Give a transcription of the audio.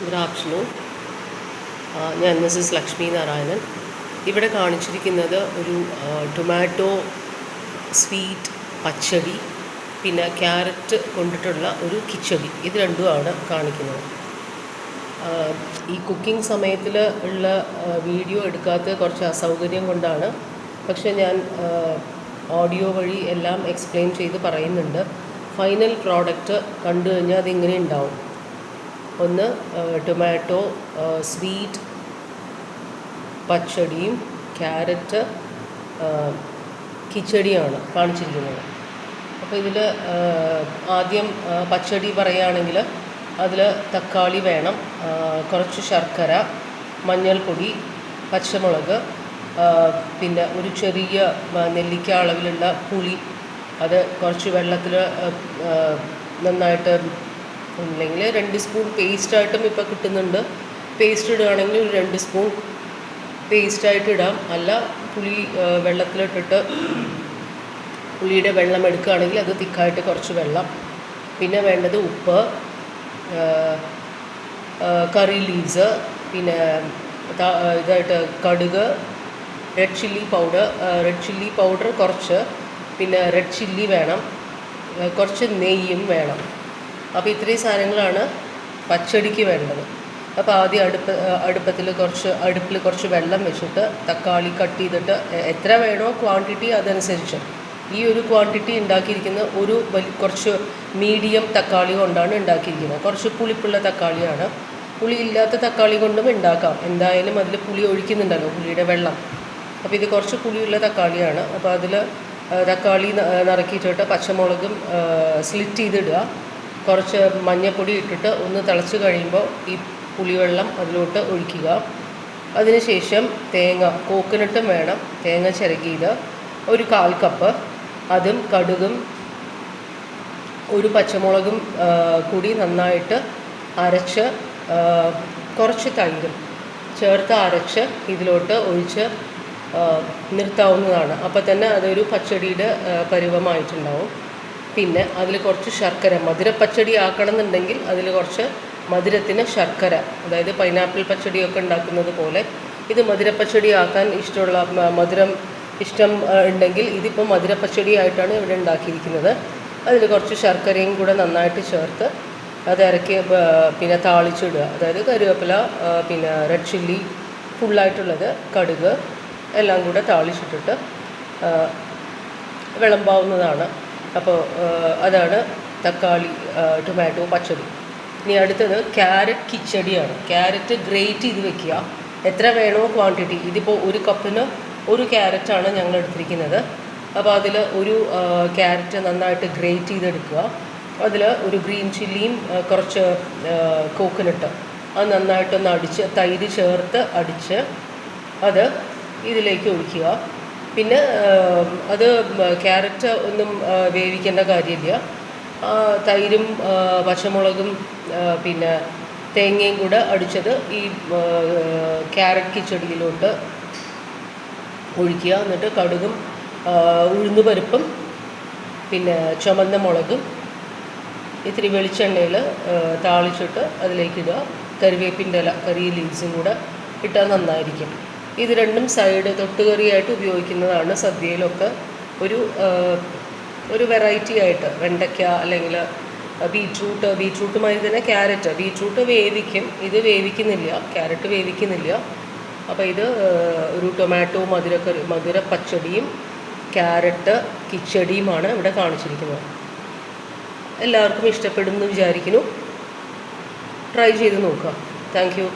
Good afternoon. ഞാൻ Mrs Lakshmi Narayanan. ഇവിടെ കാണിച്ചിരിക്കുന്നത് ഒരു ടൊമാറ്റോ സ്വീറ്റ് പച്ചടി, പിന്നെ ക്യാരറ്റ് കൊണ്ടിട്ടുള്ള ഒരു കിച്ചടി. ഇത് രണ്ടുമാണ് കാണിക്കുന്നത്. ഈ കുക്കിംഗ് സമയത്തിൽ ഉള്ള വീഡിയോ എടുക്കാത്ത കുറച്ച് അസൗകര്യം കൊണ്ടാണ്. പക്ഷേ ഞാൻ ഓഡിയോ വഴി എല്ലാം എക്സ്പ്ലെയിൻ ചെയ്ത് പറയുന്നുണ്ട്. ഫൈനൽ പ്രോഡക്റ്റ് കണ്ടു കഴിഞ്ഞാൽ അതിങ്ങനെ ഉണ്ടാവും. ഒന്ന് ടൊമാറ്റോ സ്വീറ്റ് പച്ചടിയും ക്യാരറ്റ് കിച്ചടിയാണ് കാണിച്ചിരിക്കുന്നത്. അപ്പോൾ ഇതിൽ ആദ്യം പച്ചടി പറയുകയാണെങ്കിൽ അതിൽ തക്കാളി വേണം, കുറച്ച് ശർക്കര, മഞ്ഞൾപ്പൊടി, പച്ചമുളക്, പിന്നെ ഒരു ചെറിയ നെല്ലിക്ക അളവിലുള്ള പുളി. അത് കുറച്ച് വെള്ളത്തിൽ നന്നായിട്ട് അല്ലെങ്കിൽ 2 സ്പൂൺ പേസ്റ്റായിട്ടും ഇപ്പോൾ കിട്ടുന്നുണ്ട്. പേസ്റ്റ് ഇടുകയാണെങ്കിൽ ഒരു 2 സ്പൂൺ പേസ്റ്റായിട്ട് ഇടാം. അല്ല പുളി വെള്ളത്തിലിട്ടിട്ട് പുളിയുടെ വെള്ളം എടുക്കുകയാണെങ്കിൽ അത് തിക്കായിട്ട് കുറച്ച് വെള്ളം. പിന്നെ വേണ്ടത് ഉപ്പ്, കറി ലീവ്സ്, പിന്നെ ഇതായിട്ട് കടുക്, റെഡ് ചില്ലി പൗഡർ കുറച്ച്, പിന്നെ റെഡ് ചില്ലി വേണം, കുറച്ച് നെയ്യും വേണം. അപ്പോൾ ഇത്രയും സാധനങ്ങളാണ് പച്ചടിക്ക് വേണ്ടത്. അപ്പോൾ ആദ്യം അടുപ്പിൽ കുറച്ച് വെള്ളം വെച്ചിട്ട് തക്കാളി കട്ട് ചെയ്തിട്ട് എത്ര വേണോ ക്വാണ്ടിറ്റി അതനുസരിച്ച്. ഈ ഒരു ക്വാണ്ടിറ്റി ഉണ്ടാക്കിയിരിക്കുന്ന കുറച്ച് മീഡിയം തക്കാളി കൊണ്ടാണ് ഉണ്ടാക്കിയിരിക്കുന്നത്. കുറച്ച് പുളിപ്പുള്ള തക്കാളിയാണ്. പുളി ഇല്ലാത്ത തക്കാളി കൊണ്ടും ഉണ്ടാക്കാം. എന്തായാലും അതിൽ പുളി ഒഴിക്കുന്നുണ്ടല്ലോ, പുളിയുടെ വെള്ളം. അപ്പോൾ ഇത് കുറച്ച് പുളിയുള്ള തക്കാളിയാണ്. അപ്പോൾ അതിൽ തക്കാളി നറുക്കിയിട്ടിട്ട് പച്ചമുളകും സ്ലിറ്റ് ചെയ്തിടുക. കുറച്ച് മഞ്ഞൾപ്പൊടി ഇട്ടിട്ട് ഒന്ന് തിളച്ച് കഴിയുമ്പോൾ ഈ പുളിവെള്ളം അതിലോട്ട് ഒഴിക്കുക. അതിനുശേഷം കോക്കനട്ടും വേണം, തേങ്ങ ചിരകിയത് ഒരു 1/4 കപ്പ്, അതും കടുകും ഒരു പച്ചമുളകും കൂടി നന്നായിട്ട് അരച്ച് കുറച്ച് തൈരും ചേർത്ത് അരച്ച് ഇതിലോട്ട് ഒഴിച്ച് നിർത്താവുന്നതാണ്. അപ്പോൾ തന്നെ അതൊരു പച്ചടിയുടെ പരുവമായിട്ടുണ്ടാവും. പിന്നെ അതിൽ കുറച്ച് ശർക്കര, മധുരപ്പച്ചടി ആക്കണം എന്നുണ്ടെങ്കിൽ അതിൽ കുറച്ച് മധുരത്തിന് ശർക്കര, അതായത് പൈനാപ്പിൾ പച്ചടിയൊക്കെ ഉണ്ടാക്കുന്നത് പോലെ ഇത് മധുരപ്പച്ചടി ആക്കാൻ ഇഷ്ടം ഉണ്ടെങ്കിൽ ഇതിപ്പോൾ മധുരപ്പച്ചടി ആയിട്ടാണ് ഇവിടെ ഉണ്ടാക്കിയിരിക്കുന്നത്. അതിൽ കുറച്ച് ശർക്കരയും കൂടെ നന്നായിട്ട് ചേർത്ത് അത് ഇറക്കി പിന്നെ താളിച്ചിടുക. അതായത് കറിവേപ്പില, പിന്നെ റെഡ് ചില്ലി ഫുള്ളായിട്ടുള്ളത്, കടുക് എല്ലാം കൂടെ താളിച്ചിട്ടിട്ട് വിളമ്പാവുന്നതാണ്. അപ്പോൾ അതാണ് ടൊമാറ്റോ പച്ചടി. ഇനി അടുത്തത് ക്യാരറ്റ് കിച്ചടിയാണ്. ക്യാരറ്റ് ഗ്രേറ്റ് ചെയ്ത് വെക്കുക. എത്ര വേണോ ക്വാണ്ടിറ്റി. ഇതിപ്പോൾ 1 കപ്പിന് 1 ക്യാരറ്റാണ് ഞങ്ങൾ എടുത്തിരിക്കുന്നത്. അപ്പോൾ അതിൽ ഒരു ക്യാരറ്റ് നന്നായിട്ട് ഗ്രേറ്റ് ചെയ്തെടുക്കുക. അതിൽ ഒരു ഗ്രീൻ ചില്ലിയും കുറച്ച് കോക്കനട്ട് അത് നന്നായിട്ടൊന്ന് തൈര് ചേർത്ത് അടിച്ച് അത് ഇതിലേക്ക് ഒഴിക്കുക. പിന്നെ അത് ക്യാരറ്റ് ഒന്നും വേവിക്കേണ്ട കാര്യമില്ല. തൈരും പച്ചമുളകും പിന്നെ തേങ്ങയും കൂടെ അടിച്ചത് ഈ ക്യാരറ്റ് കിച്ചടിയിലോട്ട് ഒഴിക്കുക. എന്നിട്ട് കടുകും ഉഴുന്നുപരിപ്പും പിന്നെ ചുമന്ന മുളകും ഇത്തിരി വെളിച്ചെണ്ണയിൽ താളിച്ചിട്ട് അതിലേക്കിടുക. കറിവേപ്പിൻ്റെ ഇല, കറി ലീവ്സും കൂടെ ഇട്ടാൽ നന്നായിരിക്കും. ഇത് രണ്ടും സൈഡ് തൊട്ടുകറിയായിട്ട് ഉപയോഗിക്കുന്നതാണ്. സദ്യയിലൊക്കെ ഒരു വെറൈറ്റി ആയിട്ട് വെണ്ടയ്ക്ക അല്ലെങ്കിൽ ബീട്രൂട്ടുമായി തന്നെ ബീട്രൂട്ട് വേവിക്കും. ഇത് വേവിക്കുന്നില്ല, ക്യാരറ്റ് വേവിക്കുന്നില്ല. അപ്പോൾ ഇത് ഒരു ടൊമാറ്റോ മധുരപ്പച്ചടിയും ക്യാരറ്റ് കിച്ചടിയുമാണ് ഇവിടെ കാണിച്ചിരിക്കുന്നത്. എല്ലാവർക്കും ഇഷ്ടപ്പെടുമെന്ന് വിചാരിക്കുന്നു. ട്രൈ ചെയ്ത് നോക്കുക. Thank you.